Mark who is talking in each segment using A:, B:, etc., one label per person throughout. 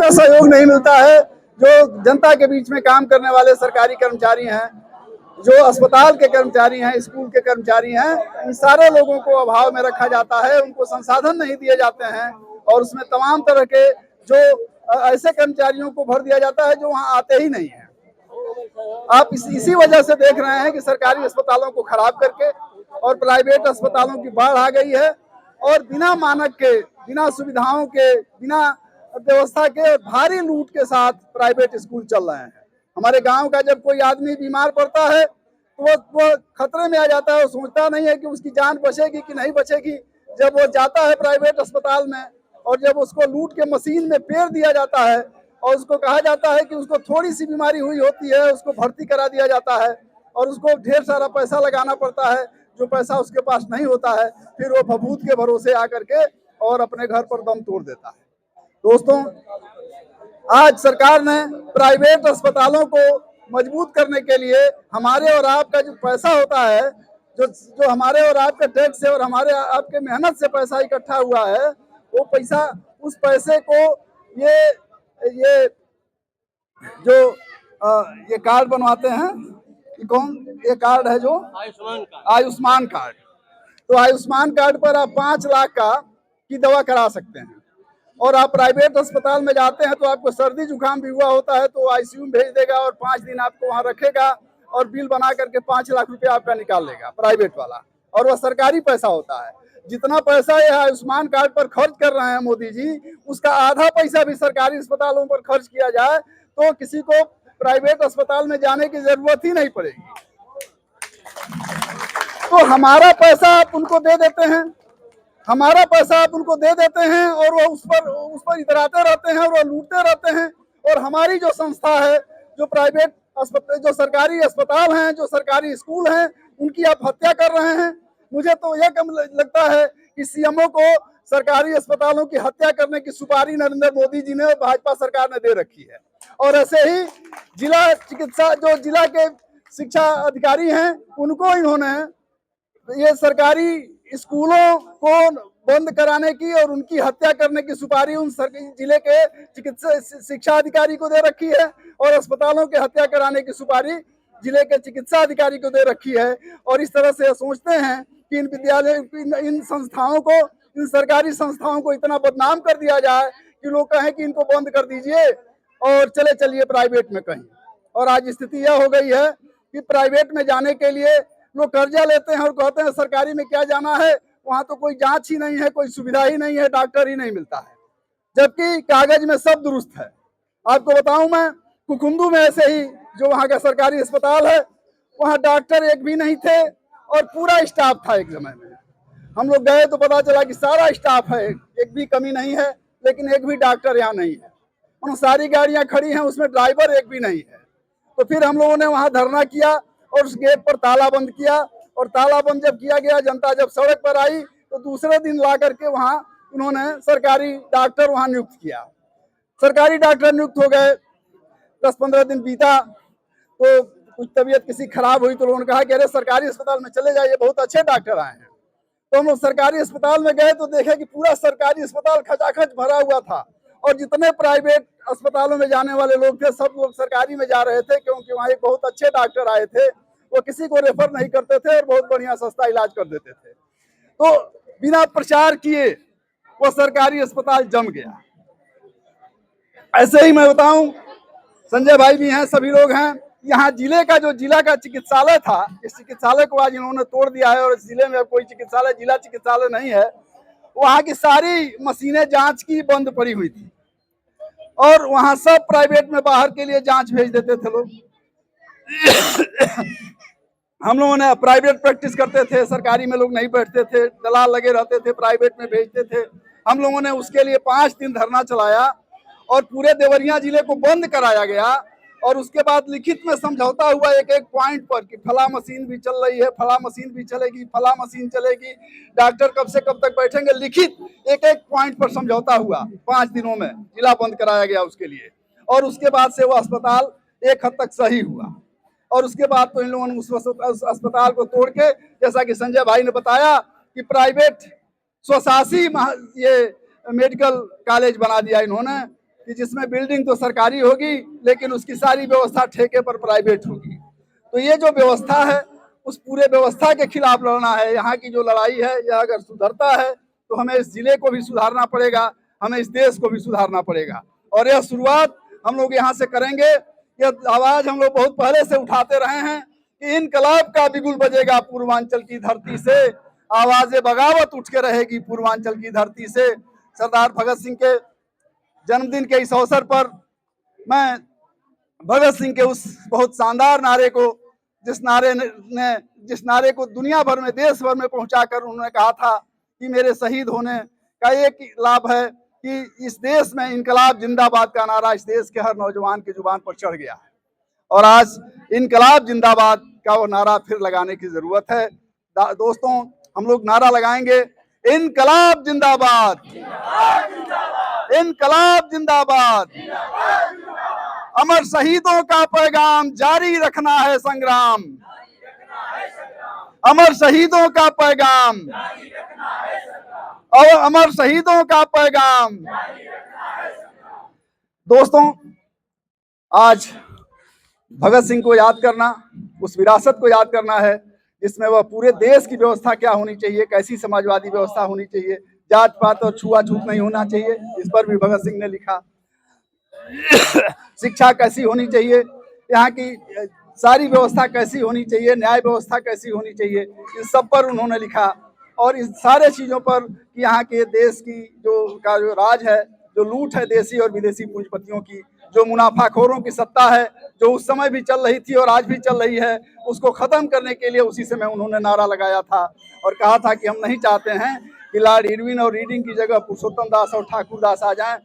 A: का सहयोग नहीं मिलता है। जो जनता के बीच में काम करने वाले सरकारी कर्मचारी हैं, जो अस्पताल के कर्मचारी हैं, स्कूल के कर्मचारी हैं, इन सारे लोगों को अभाव में रखा जाता है। उनको संसाधन नहीं दिए जाते हैं और उसमें तमाम तरह के जो ऐसे कर्मचारियों को भर दिया जाता है जो वहाँ आते ही नहीं है। आप इसी वजह से देख रहे हैं कि सरकारी अस्पतालों को खराब करके और प्राइवेट अस्पतालों की बाढ़ आ गई है और बिना मानक के, बिना सुविधाओं के, बिना व्यवस्था के भारी लूट के साथ प्राइवेट स्कूल चल रहे हैं। हमारे गांव का जब कोई आदमी बीमार पड़ता है तो वो खतरे में आ जाता है। वो सोचता नहीं है कि उसकी जान बचेगी कि नहीं बचेगी। जब वो जाता है प्राइवेट अस्पताल में और जब उसको लूट के मशीन में पेर दिया जाता है और उसको कहा जाता है कि उसको थोड़ी सी बीमारी हुई होती है, उसको भर्ती करा दिया जाता है और उसको ढेर सारा पैसा लगाना पड़ता है, जो पैसा उसके पास नहीं होता है। फिर वो भभूत के भरोसे आकर के और अपने घर पर दम तोड़ देता है। दोस्तों, आज सरकार ने प्राइवेट अस्पतालों को मजबूत करने के लिए हमारे और आपका जो पैसा होता है, जो हमारे और आपके टैक्स से और हमारे आपके मेहनत से पैसा इकट्ठा हुआ है, वो पैसा, उस पैसे को ये जो ये कार्ड बनवाते हैं, ये कार्ड है जो आयुष्मान कार्ड। तो आयुष्मान कार्ड पर आप 5 लाख की दवा करा सकते हैं। और आप प्राइवेट अस्पताल में जाते हैं तो आपको सर्दी जुकाम भी हुआ होता है तो आईसीयू में भेज देगा और 5 दिन आपको वहां रखेगा और बिल बना करके 5 लाख रुपए आपका निकाल लेगा प्राइवेट वाला, और वह सरकारी पैसा होता है। जितना पैसा यह आयुष्मान कार्ड पर खर्च कर रहे हैं मोदी जी, उसका आधा पैसा भी सरकारी अस्पतालों पर खर्च किया जाए तो किसी को प्राइवेट अस्पताल में जाने की जरूरत ही नहीं पड़ेगी। तो हमारा पैसा आप उनको दे देते हैं, हमारा पैसा आप उनको दे देते हैं और वो उस पर इतराते रहते हैं और वो लूटते रहते हैं। और हमारी जो संस्था है, जो प्राइवेट अस्पताल, जो सरकारी अस्पताल हैं, जो सरकारी स्कूल हैं, उनकी आप हत्या कर रहे हैं। मुझे तो यह कम लगता है कि सीएमओ को सरकारी अस्पतालों की हत्या करने की सुपारी नरेंद्र मोदी जी ने और भाजपा सरकार ने दे रखी है। और ऐसे ही जो जिला के शिक्षा अधिकारी हैं, उनको इन्होंने ये सरकारी स्कूलों को बंद कराने की और उनकी हत्या करने की सुपारी उन जिले के चिकित्सा शिक्षा अधिकारी को दे रखी है और अस्पतालों की हत्या कराने की सुपारी जिले के चिकित्सा अधिकारी को दे रखी है। और इस तरह से सोचते हैं कि इन विद्यालय, इन संस्थाओं को, इन सरकारी संस्थाओं को इतना बदनाम कर दिया जाए कि लोग कहें कि इनको बंद कर दीजिए और चले चलिए प्राइवेट में कहीं। और आज स्थिति यह हो गई है कि प्राइवेट में जाने के लिए लोग कर्जा लेते हैं और कहते हैं सरकारी में क्या जाना है, वहां तो कोई जांच ही नहीं है, कोई सुविधा ही नहीं है, डॉक्टर ही नहीं मिलता है, जबकि कागज में सब दुरुस्त है। आपको बताऊं, मैं कुकुंदू में ऐसे ही जो वहां का सरकारी अस्पताल है, वहां डॉक्टर एक भी नहीं थे और पूरा स्टाफ था। एक समय में हम लोग गए तो पता चला कि सारा स्टाफ है, एक भी कमी नहीं है, लेकिन एक भी डॉक्टर यहाँ नहीं है। उन सारी गाड़ियां खड़ी हैं, उसमें ड्राइवर एक भी नहीं है। तो फिर हम लोगों ने वहां धरना किया और उस गेट पर ताला बंद किया। और ताला बंद जब किया गया, जनता जब सड़क पर आई तो दूसरे दिन ला करके वहां उन्होंने सरकारी डॉक्टर वहां नियुक्त किया। सरकारी डॉक्टर नियुक्त हो गए। 10-15 दिन बीता तो कुछ तबीयत किसी खराब हुई तो उन्होंने कहा कि अरे सरकारी अस्पताल में चले जाइए, बहुत अच्छे डॉक्टर आए हैं। तो हम लोग सरकारी अस्पताल में गए तो देखे कि पूरा सरकारी अस्पताल खचाखच भरा हुआ था और जितने प्राइवेट अस्पतालों में जाने वाले लोग थे, सब लोग सरकारी में जा रहे थे, क्योंकि वहाँ एक बहुत अच्छे डॉक्टर आए थे। वो किसी को रेफर नहीं करते थे और बहुत बढ़िया सस्ता इलाज कर देते थे। तो बिना प्रचार किए वो सरकारी अस्पताल जम गया। ऐसे ही मैं बताऊं, संजय भाई भी हैं, सभी लोग हैं, यहाँ जिले का जो जिला का चिकित्सालय था, इस चिकित्सालय को आज इन्होंने तोड़ दिया है और इस जिले में कोई चिकित्सालय, जिला चिकित्सालय नहीं है। वहाँ की सारी मशीनें जांच की बंद पड़ी हुई थी और वहाँ सब प्राइवेट में बाहर के लिए जांच भेज देते थे लोग। हम लोगों ने प्राइवेट प्रैक्टिस करते थे, सरकारी में लोग नहीं बैठते थे, दलाल लगे रहते थे, प्राइवेट में भेजते थे। हम लोगों ने उसके लिए 5 दिन धरना चलाया और पूरे देवरिया जिले को बंद कराया गया। और उसके बाद लिखित में समझौता हुआ एक एक पॉइंट पर कि फला मशीन भी चल रही है, फला मशीन भी चलेगी, फला मशीन चलेगी, डॉक्टर कब से कब तक बैठेंगे, लिखित एक एक पॉइंट पर समझौता हुआ। 5 दिनों में जिला बंद कराया गया उसके लिए। और उसके बाद से वो अस्पताल एक हद तक सही हुआ। और उसके बाद तो इन लोगों ने उस अस्पताल को तोड़ के, जैसा कि संजय भाई ने बताया, कि प्राइवेट स्वशासी ये मेडिकल कॉलेज बना दिया इन्होंने। कि जिसमें बिल्डिंग तो सरकारी होगी लेकिन उसकी सारी व्यवस्था ठेके पर प्राइवेट होगी। तो ये जो व्यवस्था है उस पूरे व्यवस्था के खिलाफ लड़ना है। यहाँ की जो लड़ाई है यह अगर सुधरता है तो हमें इस जिले को भी सुधारना पड़ेगा, हमें इस देश को भी सुधारना पड़ेगा। और यह शुरुआत हम लोग यहाँ से करेंगे। यह आवाज हम लोग बहुत पहले से उठाते रहे हैं कि इनकलाब का बिगुल बजेगा पूर्वांचल की धरती से, आवाज़ बगावत उठ के रहेगी पूर्वांचल की धरती से। सरदार भगत सिंह के जन्मदिन के इस अवसर पर मैं भगत सिंह के उस बहुत शानदार नारे को, जिस नारे को दुनिया भर में, देश भर में पहुंचाकर उन्होंने कहा था कि मेरे शहीद होने का एक लाभ है कि इस देश में इनकलाब जिंदाबाद का नारा इस देश के हर नौजवान की जुबान पर चढ़ गया है। और आज इनकलाब जिंदाबाद का वो नारा फिर लगाने की जरूरत है। दोस्तों, हम लोग नारा लगाएंगे, इनकलाब जिंदाबाद, इनकलाब जिंदाबाद, अमर शहीदों का पैगाम जारी रखना है संग्राम, अमर शहीदों का पैगाम और अमर शहीदों का पैगाम। दोस्तों, आज भगत सिंह को याद करना, उस विरासत को याद करना है जिसमें वह पूरे देश की व्यवस्था क्या होनी चाहिए, कैसी समाजवादी व्यवस्था होनी चाहिए, जात पात और छुआछूत नहीं होना चाहिए, इस पर भी भगत सिंह ने लिखा। शिक्षा कैसी होनी चाहिए, यहाँ की सारी व्यवस्था कैसी होनी चाहिए, न्याय व्यवस्था कैसी होनी चाहिए, इन सब पर उन्होंने लिखा। और इस सारे चीज़ों पर कि यहाँ के देश की जो राज है, जो लूट है देसी और विदेशी पूंजीपतियों की, जो मुनाफाखोरों की सत्ता है, जो उस समय भी चल रही थी और आज भी चल रही है, उसको खत्म करने के लिए उसी समय उन्होंने नारा लगाया था और कहा था कि हम नहीं चाहते हैं कि लॉर्ड इरविन और रीडिंग की जगह पुरुषोत्तम दास और ठाकुर दास आ जाएं,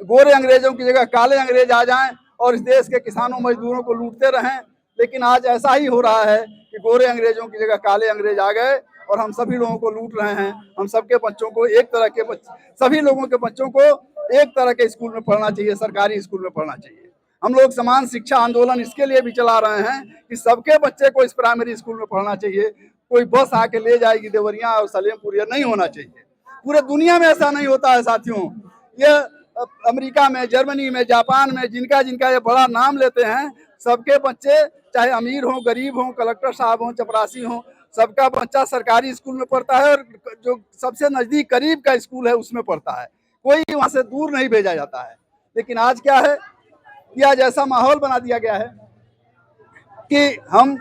A: गोरे अंग्रेजों की जगह काले अंग्रेज आ जाएं और इस देश के किसानों मजदूरों को लूटते रहें। लेकिन आज ऐसा ही हो रहा है कि गोरे अंग्रेजों की जगह काले अंग्रेज आ गए और हम सभी लोगों को लूट रहे हैं। हम सबके बच्चों को एक तरह के सभी लोगों के बच्चों को एक तरह के स्कूल में पढ़ना चाहिए, सरकारी स्कूल में पढ़ना चाहिए। हम लोग समान शिक्षा आंदोलन इसके लिए भी चला रहे हैं कि सबके बच्चे को इस प्राइमरी स्कूल में पढ़ना चाहिए। कोई बस आके ले जाएगी देवरिया और सलेमपुर, यह नहीं होना चाहिए। पूरे दुनिया में ऐसा नहीं होता है साथियों। यह अमेरिका में, जर्मनी में, जापान में जिनका जिनका ये बड़ा नाम लेते हैं, सबके बच्चे चाहे अमीर हो, गरीब हो, कलेक्टर साहब हो, चपरासी हो, सबका बच्चा सरकारी स्कूल में पढ़ता है और जो सबसे नजदीक करीब का स्कूल है उसमें पढ़ता है। कोई वहां से दूर नहीं भेजा जाता है। लेकिन आज क्या है कि आज ऐसा माहौल बना दिया गया है कि हम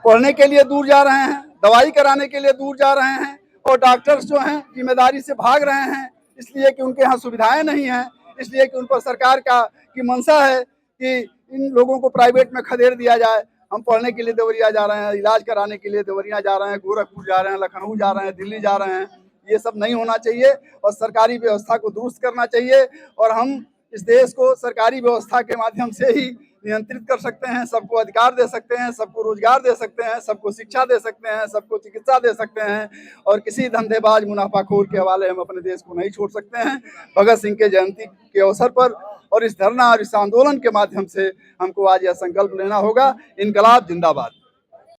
A: पढ़ने के लिए दूर जा रहे हैं, दवाई कराने के लिए दूर जा रहे हैं और डॉक्टर्स जो हैं जिम्मेदारी से भाग रहे हैं, इसलिए कि उनके यहाँ सुविधाएं नहीं हैं, इसलिए कि उन पर सरकार की मंशा है कि इन लोगों को प्राइवेट में खदेड़ दिया जाए। हम पढ़ने के लिए देवरिया जा रहे हैं, इलाज कराने के लिए देवरिया जा रहे हैं, गोरखपुर जा रहे हैं, लखनऊ जा रहे हैं, दिल्ली जा रहे हैं। ये सब नहीं होना चाहिए और सरकारी व्यवस्था को दुरुस्त करना चाहिए। और हम इस देश को सरकारी व्यवस्था के माध्यम से ही नियंत्रित कर सकते हैं, सबको अधिकार दे सकते हैं, सबको रोजगार दे सकते हैं, सबको शिक्षा दे सकते हैं, सबको चिकित्सा दे सकते हैं और किसी धंधेबाज मुनाफाखोर के हवाले हम अपने देश को नहीं छोड़ सकते हैं। भगत सिंह के जयंती के अवसर पर और इस धरना और इस आंदोलन के माध्यम से हमको आज यह संकल्प लेना होगा, इनकलाब जिंदाबाद।